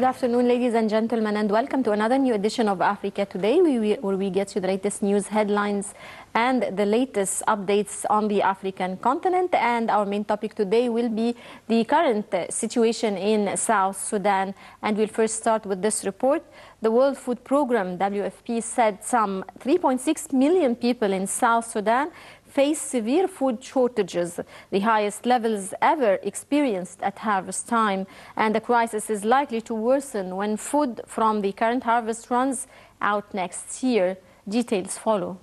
Good afternoon, ladies and gentlemen, and welcome to another new edition of Africa Today, where we get you the latest news headlines and the latest updates on the African continent. And our main topic today will be the current situation in South Sudan. And we'll first start with this report. The World Food Programme, WFP, said some 3.6 million people in South Sudan face severe food shortages, the highest levels ever experienced at harvest time. And the crisis is likely to worsen when food from the current harvest runs out next year. Details follow.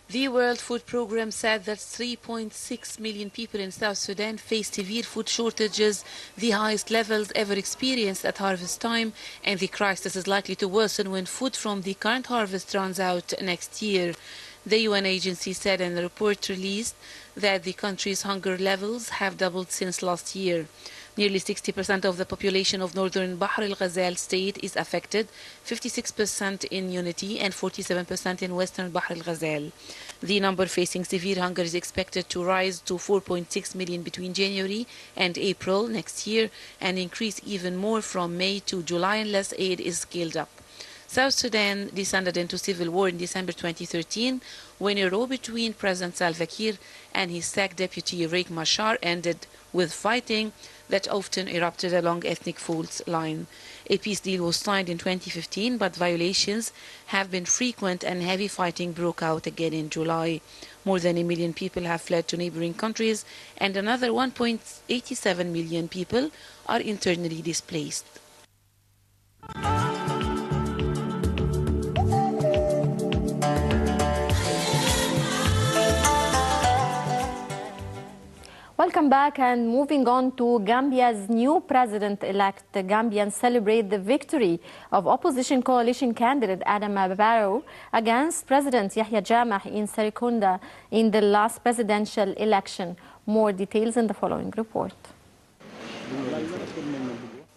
The World Food Programme said that 3.6 million people in South Sudan face severe food shortages, the highest levels ever experienced at harvest time, and the crisis is likely to worsen when food from the current harvest runs out next year. The UN agency said in a report released that the country's hunger levels have doubled since last year. Nearly 60% of the population of northern Bahr el-Ghazal state is affected, 56% in Unity and 47% in western Bahr el-Ghazal. The number facing severe hunger is expected to rise to 4.6 million between January and April next year and increase even more from May to July unless aid is scaled up. South Sudan descended into civil war in December 2013 when a row between President Salva Kiir and his sacked deputy Riek Machar ended with fighting that often erupted along ethnic fault line. A peace deal was signed in 2015, but violations have been frequent and heavy fighting broke out again in July. More than 1 million people have fled to neighboring countries and another 1.87 million people are internally displaced. Welcome back, and moving on to Gambia's new president-elect. Gambians celebrate the victory of opposition coalition candidate Adama Barrow against President Yahya Jammeh in Serekunda in the last presidential election. More details in the following report.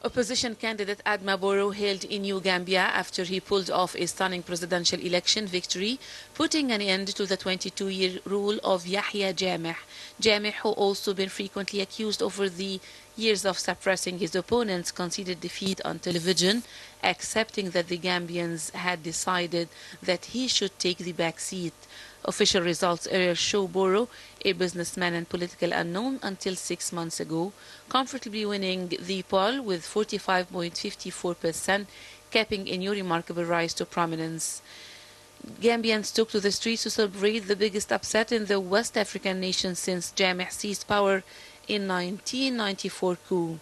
Opposition candidate Adama Barrow hailed in New Gambia after he pulled off a stunning presidential election victory, putting an end to the 22-year rule of Yahya Jammeh. Jammeh, who also been frequently accused over the years of suppressing his opponents, conceded defeat on television, accepting that the Gambians had decided that he should take the back seat. Official results earlier show Barrow, a businessman and political unknown until 6 months ago, comfortably winning the poll with 45.54%, capping a new remarkable rise to prominence. Gambians took to the streets to celebrate the biggest upset in the West African nation since Jammeh seized power in 1994 coup.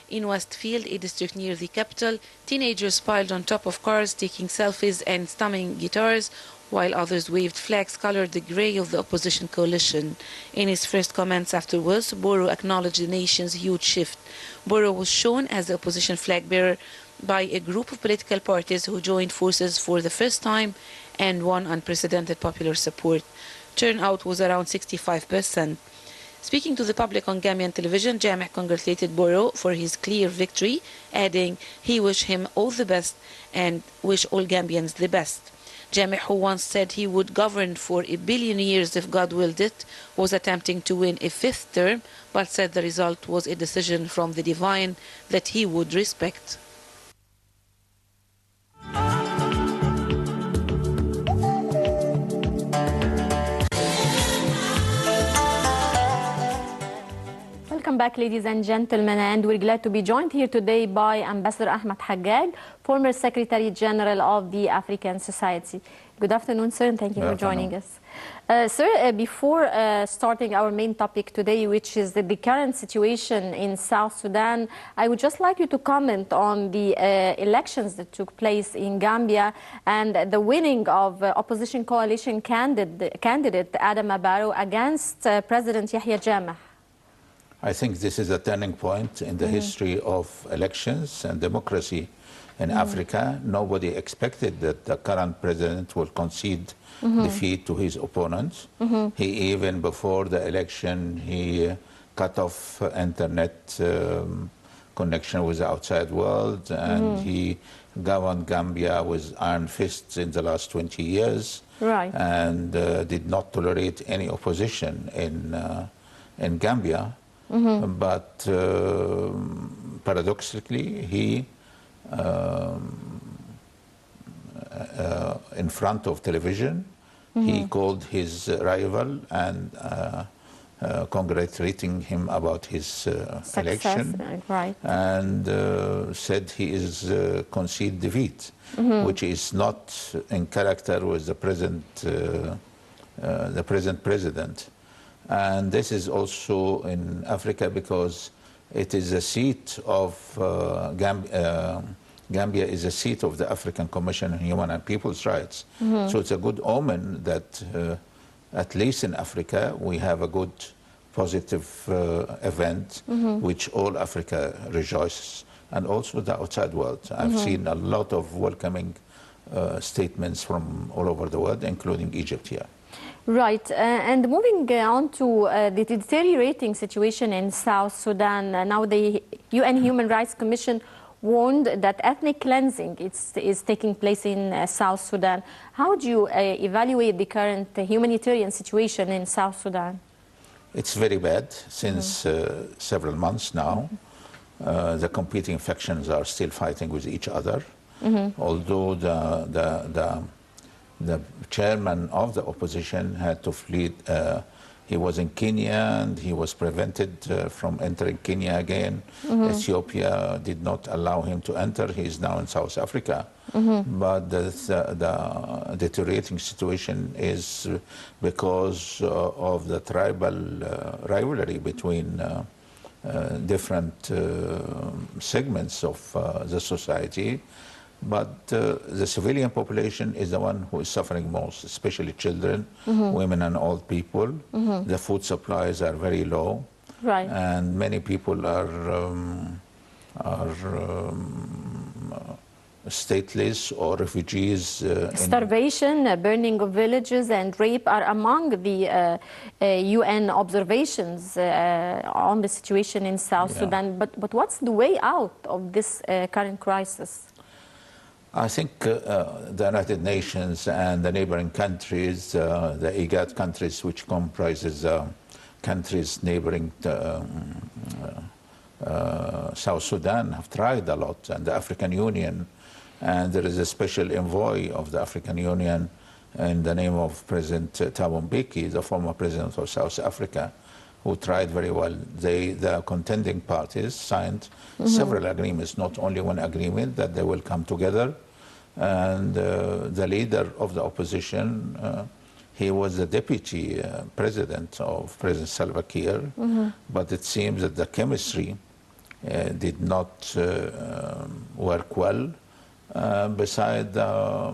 In Westfield, a district near the capital, teenagers piled on top of cars, taking selfies and strumming guitars, while others waved flags colored the grey of the opposition coalition. In his first comments afterwards, Barrow acknowledged the nation's huge shift. Barrow was shown as the opposition flag bearer by a group of political parties who joined forces for the first time and won unprecedented popular support. Turnout was around 65%. Speaking to the public on Gambian television, Jammeh congratulated Barrow for his clear victory, adding he wished him all the best and wish all Gambians the best. Jammeh, who once said he would govern for 1 billion years if God willed it, was attempting to win a 5th term, but said the result was a decision from the divine that he would respect. Welcome back, ladies and gentlemen, and we're glad to be joined here today by Ambassador Ahmed Haggag, former Secretary General of the African Society. Good afternoon, sir, and thank you for joining us. Sir, before starting our main topic today, which is the current situation in South Sudan, I would just like you to comment on the elections that took place in Gambia and the winning of opposition coalition candidate Adama Barrow against President Yahya Jammeh. I think this is a turning point in the history of elections and democracy in Africa. Nobody expected that the current president will concede defeat to his opponents. He even before the election, he cut off internet connection with the outside world, and he governed Gambia with iron fists in the last 20 years, and did not tolerate any opposition in Gambia. But paradoxically, he, in front of television, he called his rival and congratulating him about his election, right. and said he is concede defeat, which is not in character with the present president. And this is also in Africa because it is a seat of Gambia is a seat of the African Commission on Human and People's Rights. So it's a good omen that at least in Africa we have a good positive event which all Africa rejoices, and also the outside world. I've seen a lot of welcoming statements from all over the world, including Egypt here. Right, and moving on to the deteriorating situation in South Sudan, now the UN Human Rights Commission warned that ethnic cleansing is taking place in South Sudan. How do you evaluate the current humanitarian situation in South Sudan? It's very bad since several months now. The competing factions are still fighting with each other, although the chairman of the opposition had to flee. He was in Kenya and he was prevented from entering Kenya again. Ethiopia did not allow him to enter. He is now in South Africa. But the deteriorating situation is because of the tribal rivalry between different segments of the society. But the civilian population is the one who is suffering most, especially children, women and old people. The food supplies are very low, right. And many people are stateless or refugees. Starvation, burning of villages and rape are among the UN observations on the situation in South Sudan. But what's the way out of this current crisis? I think the United Nations and the neighboring countries, the IGAD countries, which comprises countries neighboring South Sudan, have tried a lot, and the African Union. And there is a special envoy of the African Union in the name of President Thabo Mbeki, the former president of South Africa, who tried very well. The contending parties signed several agreements, not only one agreement, that they will come together. And the leader of the opposition, he was the deputy president of President Salva Kiir, but it seems that the chemistry did not work well, beside the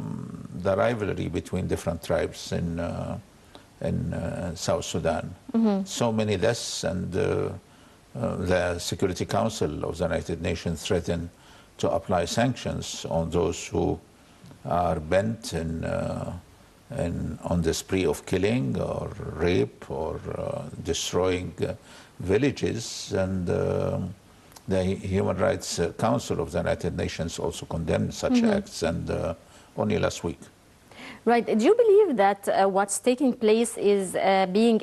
rivalry between different tribes in South Sudan. So many deaths, and the Security Council of the United Nations threatened to apply sanctions on those who are bent on the spree of killing or rape or destroying villages. And the Human Rights Council of the United Nations also condemned such acts, and only last week. Right. Do you believe that what's taking place is being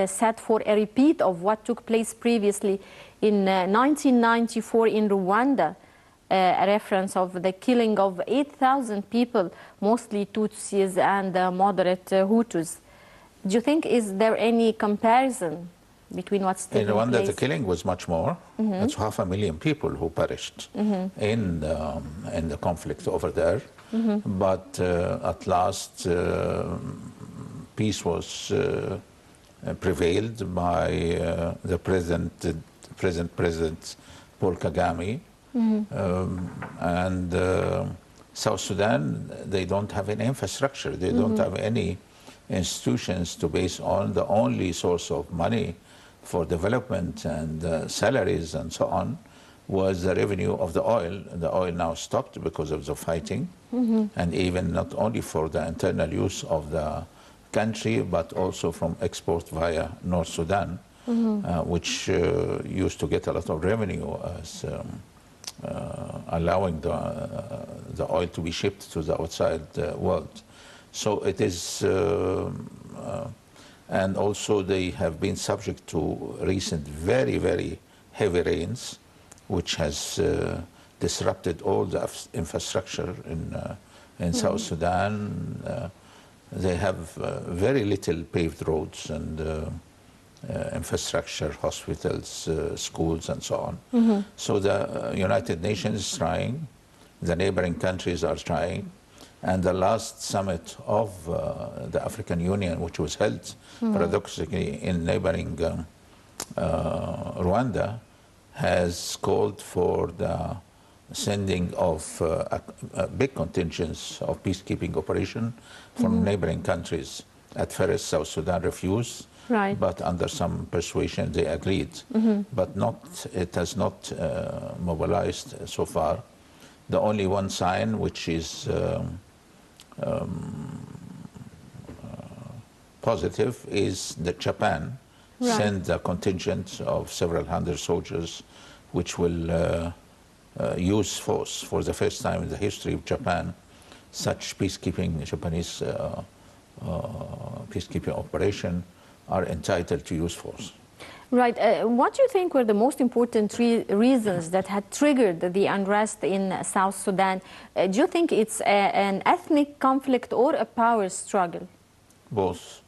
set for a repeat of what took place previously in 1994 in Rwanda? A reference of the killing of 8,000 people, mostly Tutsis and moderate Hutus. Do you think, is there any comparison between what's taking place? In Rwanda, the killing was much more. That's 500,000 people who perished in the conflict over there. But at last, peace was prevailed by the present President Paul Kagame. And South Sudan, they don't have any infrastructure. They don't have any institutions to base on. The only source of money for development and salaries and so on was the revenue of the oil. The oil now stopped because of the fighting, and even not only for the internal use of the country, but also from export via North Sudan, which used to get a lot of revenue as allowing the oil to be shipped to the outside world. So it is And also they have been subject to recent very, very heavy rains, which has disrupted all the infrastructure in South Sudan. They have very little paved roads and infrastructure, hospitals, schools, and so on. So the United Nations is trying, the neighboring countries are trying, and the last summit of the African Union, which was held paradoxically in neighboring Rwanda, has called for the sending of big contingents of peacekeeping operation from neighboring countries. At first, South Sudan refused, but under some persuasion they agreed. But it has not mobilized so far. The only one sign which is positive is that Japan sent a contingent of several hundred soldiers which will use force for the first time in the history of Japan. Such peacekeeping, Japanese peacekeeping operation are entitled to use force. Right. What do you think were the most important reasons that had triggered the unrest in South Sudan? Do you think it's an ethnic conflict or a power struggle? Both.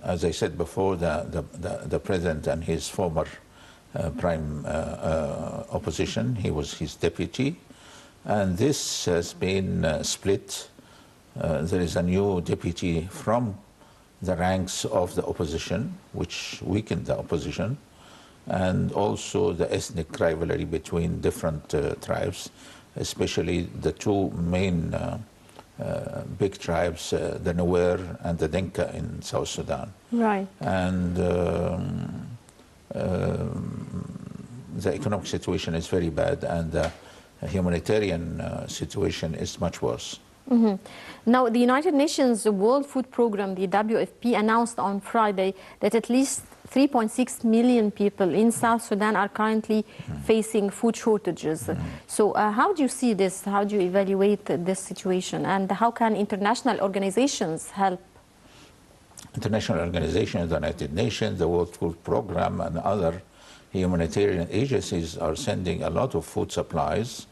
As I said before, the president and his former prime opposition, he was his deputy, and this has been split. There is a new deputy from the ranks of the opposition, which weakened the opposition, and also the ethnic rivalry between different tribes, especially the two main big tribes, the Nuer and the Dinka in South Sudan. Right. And the economic situation is very bad, and the humanitarian situation is much worse. Now, the United Nations World Food Programme, the WFP, announced on Friday that at least 3.6 million people in South Sudan are currently facing food shortages. So how do you see this? How do you evaluate this situation? And how can international organizations help? International organizations, the United Nations, the World Food Programme, and other humanitarian agencies are sending a lot of food supplies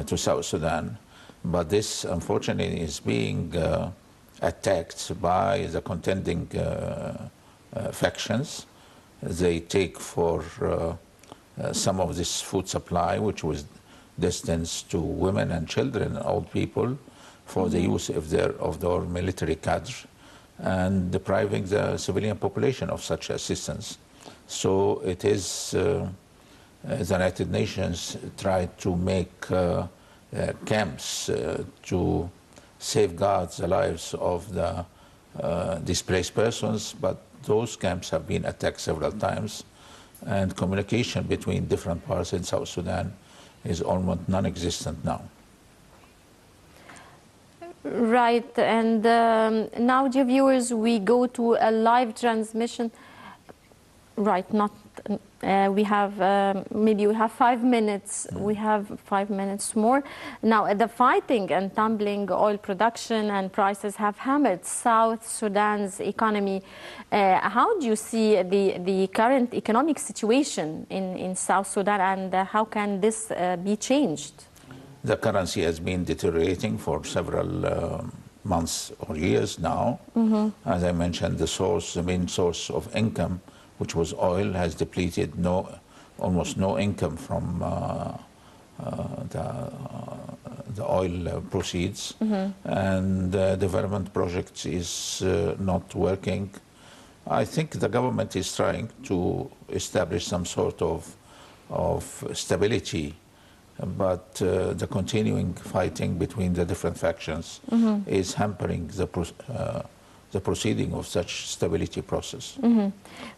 to South Sudan. But this, unfortunately, is being attacked by the contending factions. They take for some of this food supply, which was destined to women and children and old people, for the use of their military cadre, and depriving the civilian population of such assistance. So it is the United Nations tried to make camps to safeguard the lives of the displaced persons, but those camps have been attacked several times, and communication between different parts in South Sudan is almost non-existent now. Right, and now, dear viewers, we go to a live transmission. Right, not. We have maybe we have 5 minutes. We have 5 minutes more. Now, the fighting and tumbling oil production and prices have hammered South Sudan's economy. How do you see the current economic situation in South Sudan, and how can this be changed? The currency has been deteriorating for several months or years now. As I mentioned, the main source of income, which was oil, has depleted. Almost no income from the oil proceeds, and development projects is not working. I think the government is trying to establish some sort of stability, but the continuing fighting between the different factions is hampering the proceeding of such stability process.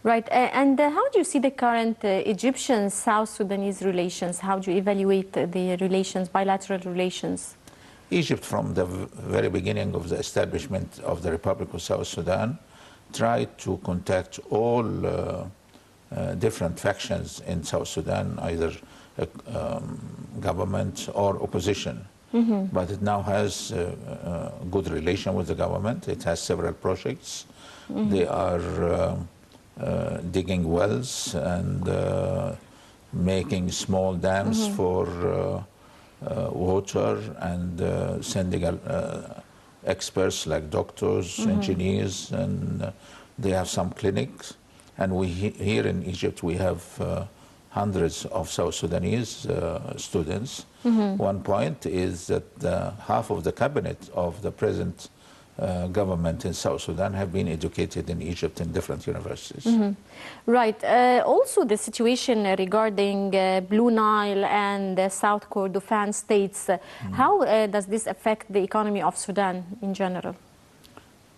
Right, and how do you see the current Egyptian-South Sudanese relations? How do you evaluate the relations, bilateral relations? Egypt, from the very beginning of the establishment of the Republic of South Sudan, tried to contact all different factions in South Sudan, either government or opposition. But it now has a good relation with the government. It has several projects. They are digging wells and making small dams for water and sending experts like doctors, engineers, and they have some clinics. And here in Egypt, we have hundreds of South Sudanese students. One point is that half of the cabinet of the present government in South Sudan have been educated in Egypt in different universities. Right. Also, the situation regarding Blue Nile and South Kordofan states, how does this affect the economy of Sudan in general?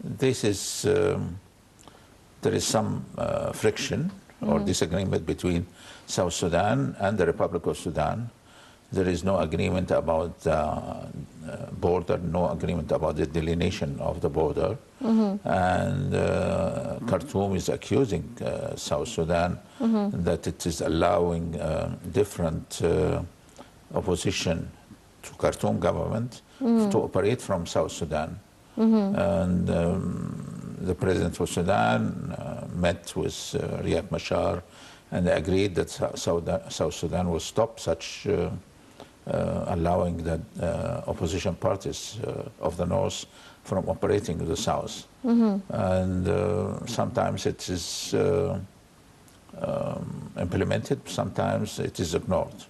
This is, there is some friction or disagreement between South Sudan and the Republic of Sudan. There is no agreement about the border, no agreement about the delineation of the border. And Khartoum is accusing South Sudan that it is allowing different opposition to Khartoum government to operate from South Sudan. And the president of Sudan met with Riek Machar and agreed that South Sudan will stop such allowing the opposition parties of the north from operating in the south. And sometimes it is implemented, sometimes it is ignored.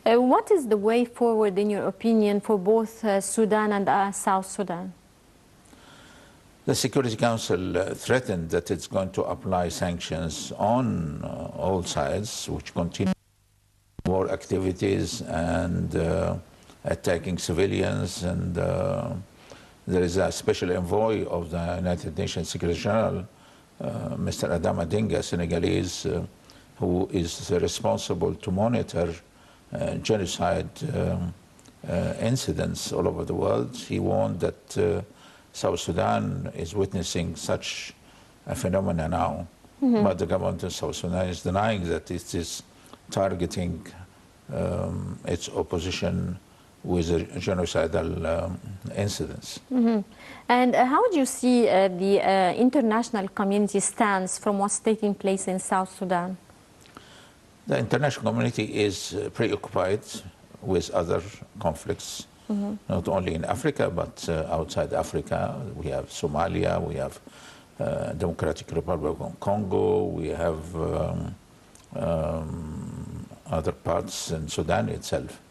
What is the way forward, in your opinion, for both Sudan and South Sudan? The Security Council threatened that it's going to apply sanctions on all sides, which continue war activities and attacking civilians. And there is a special envoy of the United Nations Secretary General, Mr. Adam Adinga, Senegalese, who is responsible to monitor genocide incidents all over the world. He warned that South Sudan is witnessing such a phenomenon now, but the government of South Sudan is denying that it is targeting its opposition with genocidal incidents. And how do you see the international community stance from what's taking place in South Sudan? The international community is preoccupied with other conflicts, not only in Africa, but outside Africa. We have Somalia, we have Democratic Republic of Congo, we have other parts in Sudan itself.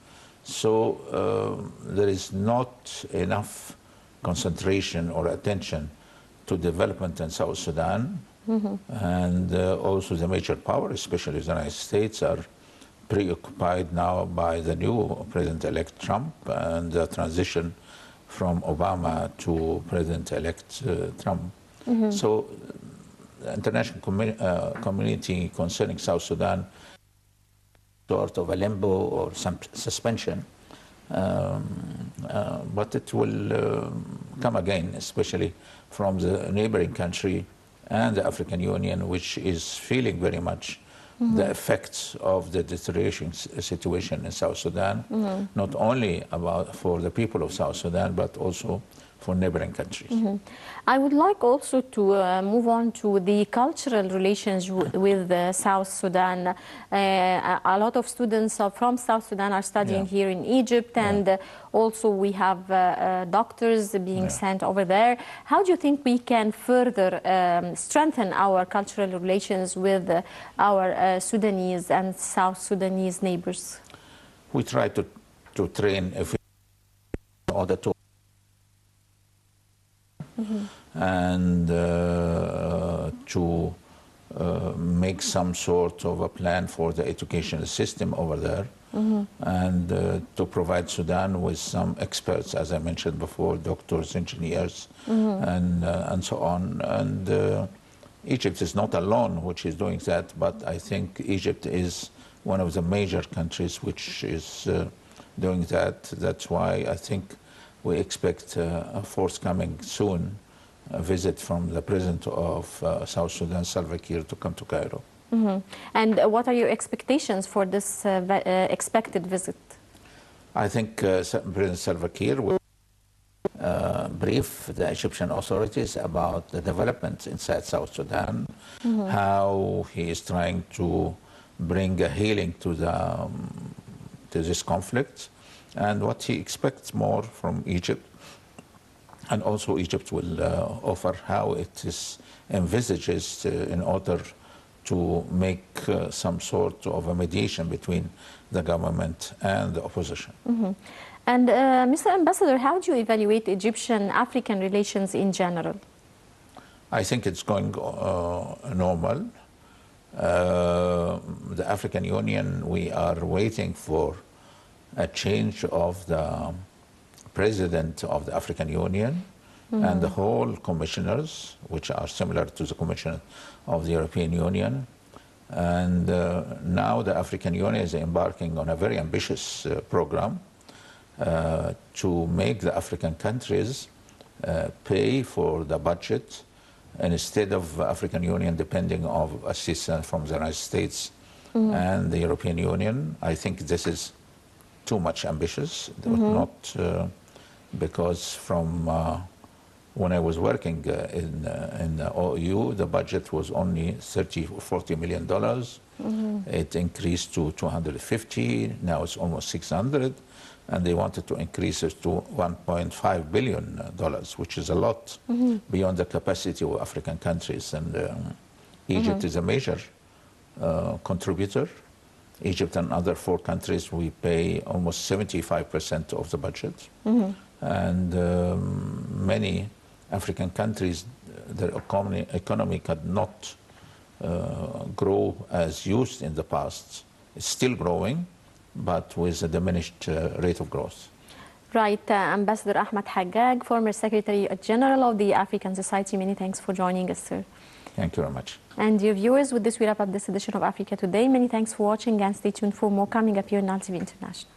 So there is not enough concentration or attention to development in South Sudan. And also the major power, especially the United States, are preoccupied now by the new President-elect Trump and the transition from Obama to President-elect Trump. So the international community concerning South Sudan, sort of a limbo or some suspension, but it will come again, especially from the neighboring country and the African Union, which is feeling very much the effects of the deteriorating situation in South Sudan, not only for the people of South Sudan, but also for neighboring countries. I would like also to move on to the cultural relations with South Sudan. A lot of students from South Sudan are studying here in Egypt, and also we have doctors being sent over there. How do you think we can further strengthen our cultural relations with our Sudanese and South Sudanese neighbors? We try to train in order to and to make some sort of a plan for the educational system over there, and to provide Sudan with some experts, as I mentioned before, doctors, engineers, and so on. And Egypt is not alone which is doing that, but I think Egypt is one of the major countries which is doing that. That's why I think we expect a forthcoming soon a visit from the president of South Sudan, Salva Kiir, to come to Cairo. And what are your expectations for this expected visit? I think President Salva Kiir will brief the Egyptian authorities about the developments inside South Sudan, how he is trying to bring a healing to this conflict, and what he expects more from Egypt. And also Egypt will offer how it is envisages in order to make some sort of a mediation between the government and the opposition. And Mr. Ambassador, how do you evaluate Egyptian-African relations in general? I think it's going normal. The African Union, we are waiting for a change of the president of the African Union and the whole commissioners, which are similar to the commissioner of the European Union. And now the African Union is embarking on a very ambitious program to make the African countries pay for the budget, and instead of African Union depending on assistance from the United States and the European Union. I think this is too much ambitious, not because from when I was working in the OEU, the budget was only $30 or $40 million. It increased to 250, now it's almost 600, and they wanted to increase it to $1.5 billion, which is a lot beyond the capacity of African countries. And Egypt is a major contributor. Egypt and other 4 countries, we pay almost 75% of the budget. And many African countries, their economy cannot grow as used in the past. It's still growing, but with a diminished rate of growth. Right. Ambassador Ahmed Haggag, former Secretary General of the African Society, many thanks for joining us, sir. Thank you very much. And dear viewers, with this we wrap up this edition of Africa Today. Many thanks for watching, and stay tuned for more coming up here on Nile TV International.